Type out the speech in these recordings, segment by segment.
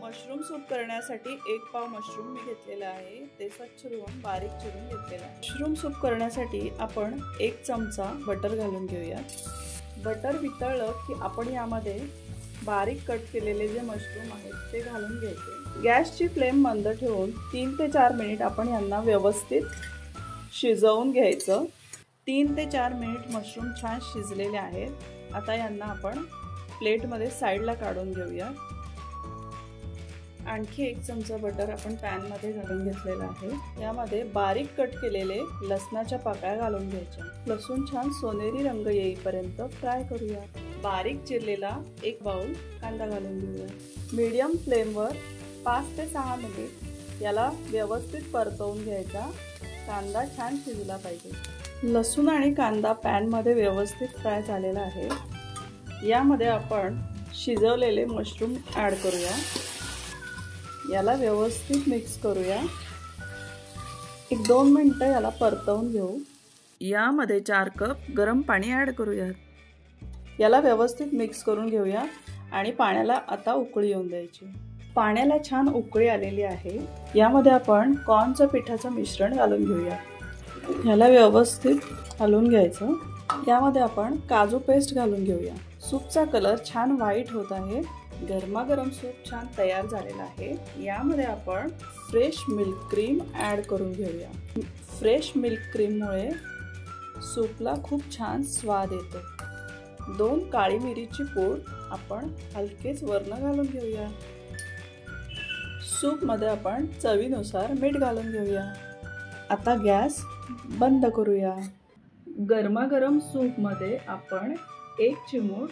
Mushroom soup करण्यासाठी 1 पाव mushroom मी घेतलेला आहे। ते स्वच्छ धुवून बारीक चिरून घेतलेला आहे। मशरूम सूप करण्यासाठी आपण 1 चमचा बटर घालून घेऊया। बटर वितळलं की आपण यामध्ये बारीक कट केलेले जे मशरूम आहेत ते घालून घ्यायचे। गॅसची फ्लेम मंद ठेवून 3 ते 4 मिनिट आपण यांना व्यवस्थित शिजवून घ्यायचं। 3 ते 4 मिनिट मशरूम छान शिजलेले आहेत। आता यांना आपण प्लेटमध्ये साईडला काढून घेऊया। आणखी 1 चमचा बटर आपण पॅन मध्ये घालून घेतलेला आहे। यामध्ये बारीक कट केलेले लसणाच्या पाकळ्या घालून घ्यायच्या। लसूण छान सोनेरी रंग येईपर्यंत फ्राय करूया। बारीक चिरलेला 1 बाउल कांदा घालून घेऊया। मीडियम फ्लेमवर 5 ते 6 मिनिट याला व्यवस्थित परतवून घ्यायचा। कांदा छान शिजला पाहिजे। लसूण आणि कांदा पॅन मध्ये व्यवस्थित फ्राय झालेला आहे। यामध्ये आपण शिजवलेले मशरूम ऍड करूया। याला व्यवस्थित मिक्स करूया। 1-2 मिनिटं याला परतवून घेऊ। यामध्ये 4 कप गरम पाणी ऍड करूया। याला व्यवस्थित मिक्स करून घेऊया आणि पाण्याला आता उकळी येऊन द्यायची। पाण्याला छान उकळी आलेली आहे। यामध्ये आपण कॉर्नच्या पिठाचं मिश्रण घालून घेऊया। याला व्यवस्थित हलवून घ्यायचं। यामध्ये आपण काजू पेस्ट घालून घेऊया। सूपचा कलर छान व्हाईट होत आहे। गरमागरम सूप छान तयार झालेला आहे। यामध्ये आपण फ्रेश मिल्क क्रीम ऍड करून घेऊया। फ्रेश मिल्क क्रीम मुळे सूपला खूप छान स्वाद येतो। 2 काळी मिरीची पूड आपण हलकेच वरनं घालून घेऊया। सूप मध्ये आपण चवीनुसार मीठ घालून घेऊया। आता गॅस बंद करूया। गरमागरम सूप मध्ये आपण 1 चिमूट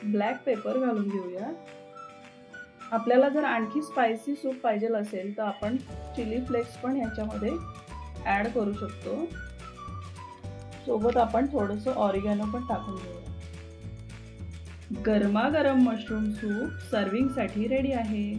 ब्लॅक पेपर घालून घेऊया। आपल्याला जर आणखी स्पायसी सूप पाहिजे असेल तर आपण चिली फ्लेक्स पण याच्यामध्ये ऍड करू शकतो। सोबत आपण थोडंसं ऑरिगॅनो पण टाकून घेऊया। गरमागरम मशरूम सूप सर्विंग साठी रेडी आहे।